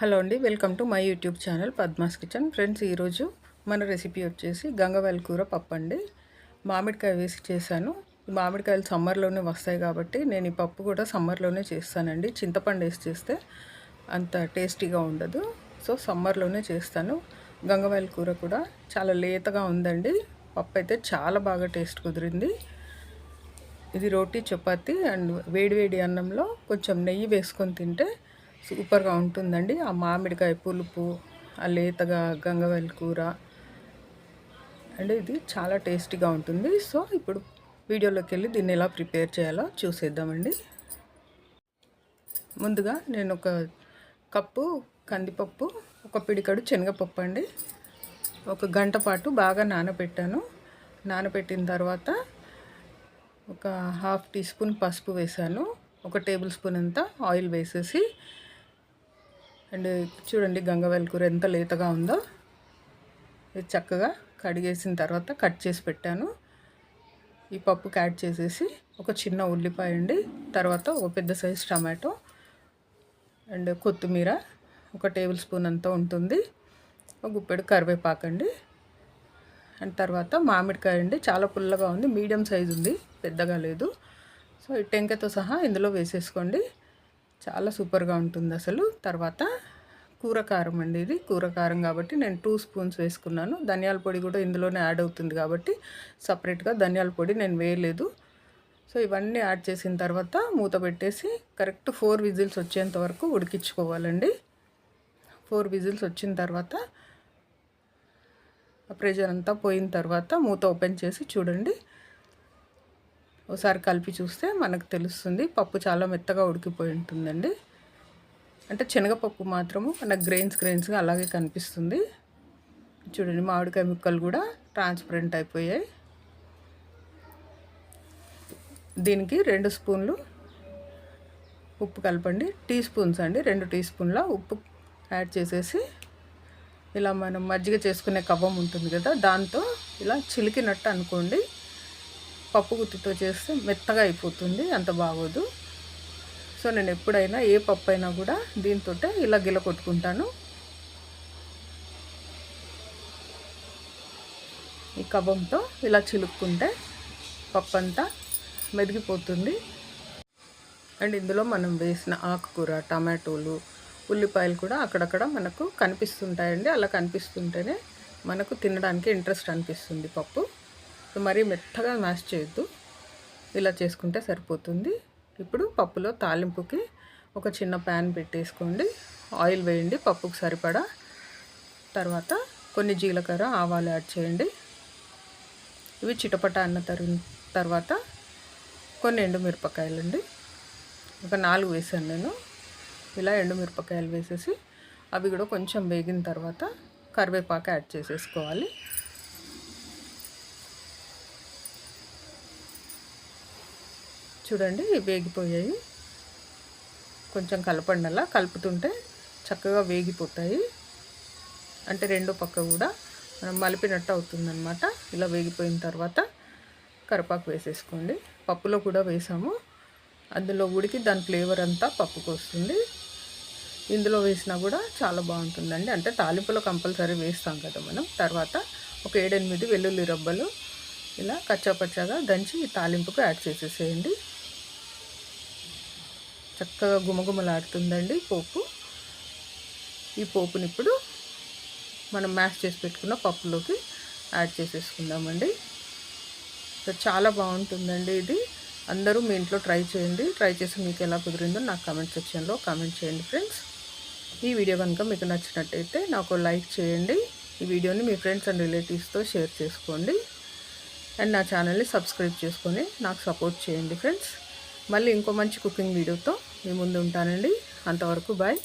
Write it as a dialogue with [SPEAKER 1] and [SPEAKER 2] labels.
[SPEAKER 1] Hello అండి, welcome to my YouTube channel Padma's kitchen. Friends, ఈరోజు మన రెసిపీ వచ్చేసి గంగవాయల కూర పప్పు అండి. మామిడికాయ వేసి చేశాను. ఈ మామిడికాయలు సమ్మర్లోనే వస్తాయి కాబట్టి నేను ఈ పప్పు కూడా సమ్మర్లోనే చేస్తానండి. చింతపండు వేసి చేస్తే అంత టేస్టీగా ఉండదు, సో సమ్మర్లోనే చేస్తాను. గంగవాయల కూర కూడా చాలా లేతగా ఉందండి. పప్పు అయితే చాలా బాగా టేస్ట్ కుదిరింది. ఇది రోటీ చపాతి అండ్ వేడివేడి అన్నంలో కొంచెం నెయ్యి వేసుకొని తింటే సూపర్గా ఉంటుందండి. ఆ మామిడికాయ పులుపు, ఆ లేతగా గంగవాయల కూర అండ్ ఇది చాలా టేస్టీగా ఉంటుంది. సో ఇప్పుడు వీడియోలోకి వెళ్ళి దీన్ని ఎలా ప్రిపేర్ చేయాలో చూసేద్దామండి. ముందుగా నేను ఒక కప్పు కందిపప్పు, ఒక పిడికడు శనగపప్పు అండి, ఒక గంట పాటు బాగా నానబెట్టాను. నానబెట్టిన తర్వాత ఒక హాఫ్ టీ స్పూన్ పసుపు వేసాను. ఒక టేబుల్ స్పూన్ అంతా ఆయిల్ వేసేసి, అండ్ చూడండి గంగవాయల కూర ఎంత లేతగా ఉందో. ఇది చక్కగా కడిగేసిన తర్వాత కట్ చేసి పెట్టాను. ఈ పప్పుకి యాడ్ చేసేసి ఒక చిన్న ఉల్లిపాయ అండి, తర్వాత ఒక పెద్ద సైజు టమాటో అండ్ కొత్తిమీర ఒక టేబుల్ స్పూన్ అంతా ఉంటుంది, ఒక గుప్పెడు కరివేపాకండి, అండ్ తర్వాత మామిడికాయ అండి. చాలా పుల్లగా ఉంది, మీడియం సైజు ఉంది, పెద్దగా లేదు. సో ఈ టెంకతో సహా ఇందులో వేసేసుకోండి, చాలా సూపర్గా ఉంటుంది అసలు. తర్వాత కూర కారం అండి, ఇది కూర కారం కాబట్టి నేను 2 స్పూన్స్ వేసుకున్నాను. ధనియాల పొడి కూడా ఇందులోనే యాడ్ అవుతుంది కాబట్టి సపరేట్గా ధనియాల పొడి నేను వేయలేదు. సో ఇవన్నీ యాడ్ చేసిన తర్వాత మూత పెట్టేసి కరెక్ట్ 4 విజిల్స్ వచ్చేంత వరకు ఉడికించుకోవాలండి. 4 విజిల్స్ వచ్చిన తర్వాత ఆ ప్రెషర్ అంతా పోయిన తర్వాత మూత ఓపెన్ చేసి చూడండి. ఒకసారి కలిపి చూస్తే మనకు తెలుస్తుంది పప్పు చాలా మెత్తగా ఉడికిపోయి ఉంటుందండి. అంటే శనగపప్పు మాత్రము మనకు గ్రెయిన్స్గా అలాగే కనిపిస్తుంది. చూడండి మామిడికాయ ముక్కలు కూడా ట్రాన్స్పరెంట్ అయిపోయాయి. దీనికి 2 స్పూన్లు ఉప్పు కలపండి, టీ స్పూన్స్ అండి, 2 టీ స్పూన్ల ఉప్పు యాడ్ చేసేసి ఇలా మనం మజ్జిగ చేసుకునే కవ్వం ఉంటుంది కదా, దాంతో ఇలా చిలికినట్టు అనుకోండి. పప్పు గుత్తితో చేస్తే మెత్తగా అయిపోతుంది, అంత బాగోదు. సో నేను ఎప్పుడైనా ఏ పప్పు అయినా కూడా దీంతో ఇలా గిల కొట్టుకుంటాను. ఈ కవ్వంతో ఇలా చిలుక్కుంటే పప్పు అంతా మెదిగిపోతుంది. అండ్ ఇందులో మనం వేసిన ఆకుకూర, టమాటోలు, ఉల్లిపాయలు కూడా అక్కడక్కడ మనకు కనిపిస్తుంటాయండి. అలా కనిపిస్తుంటేనే మనకు తినడానికి ఇంట్రెస్ట్ అనిపిస్తుంది పప్పు. మరీ మెత్తగా మ్యాష్ చేయొద్దు, ఇలా చేసుకుంటే సరిపోతుంది. ఇప్పుడు పప్పులో తాలింపుకి ఒక చిన్న ప్యాన్ పెట్టేసుకోండి, ఆయిల్ వేయండి పప్పుకు సరిపడా. తర్వాత కొన్ని జీలకర్ర, ఆవాలు యాడ్ చేయండి. ఇవి చిటపట అన్న తర్వాత కొన్ని ఎండుమిరపకాయలండి, ఒక 4 వేసాను నేను. ఇలా ఎండుమిరపకాయలు వేసేసి అవి కూడా కొంచెం వేగిన తర్వాత కరివేపాకు యాడ్ చేసేసుకోవాలి. చూడండి వేగిపోయాయి. కొంచెం కలపండి, అలా కలుపుతుంటే చక్కగా వేగిపోతాయి. అంటే రెండో పక్క కూడా మనం మలిపినట్టు అవుతుందన్నమాట. ఇలా వేగిపోయిన తర్వాత కరివేపాకు వేసేసుకోండి. పప్పులో కూడా వేసాము, అందులో ఉడికి దాని ఫ్లేవర్ అంతా పప్పుకు వస్తుంది. ఇందులో వేసినా కూడా చాలా బాగుంటుందండి. అంటే తాలింపులో కంపల్సరీ వేస్తాం కదా మనం. తర్వాత ఒక 7-8 వెల్లుల్లి రబ్బలు ఇలా కచ్చాపచ్చాగా దంచి ఈ తాలింపుకు యాడ్ చేసేసేయండి. చక్కగా గుమగుమలాడుతుందండి పోపు. ఈ పోపుని ఇప్పుడు మనం మ్యాష్ చేసి పెట్టుకున్న పప్పులోకి యాడ్ చేసేసుకుందామండి. చాలా బాగుంటుందండి ఇది. అందరూ మీ ఇంట్లో ట్రై చేయండి. ట్రై చేసి మీకు ఎలా కుదిరిందో నాకు కామెంట్ సెక్షన్లో కామెంట్ చేయండి ఫ్రెండ్స్. ఈ వీడియో కనుక మీకు నచ్చినట్టయితే నాకు లైక్ చేయండి. ఈ వీడియోని మీ ఫ్రెండ్స్ అండ్ రిలేటివ్స్తో షేర్ చేసుకోండి. అండ్ నా ఛానల్ని సబ్స్క్రైబ్ చేసుకొని నాకు సపోర్ట్ చేయండి ఫ్రెండ్స్. మళ్ళీ ఇంకో మంచి కుకింగ్ వీడియోతో మీ ముందు ఉంటానండి. అంతవరకు బాయ్.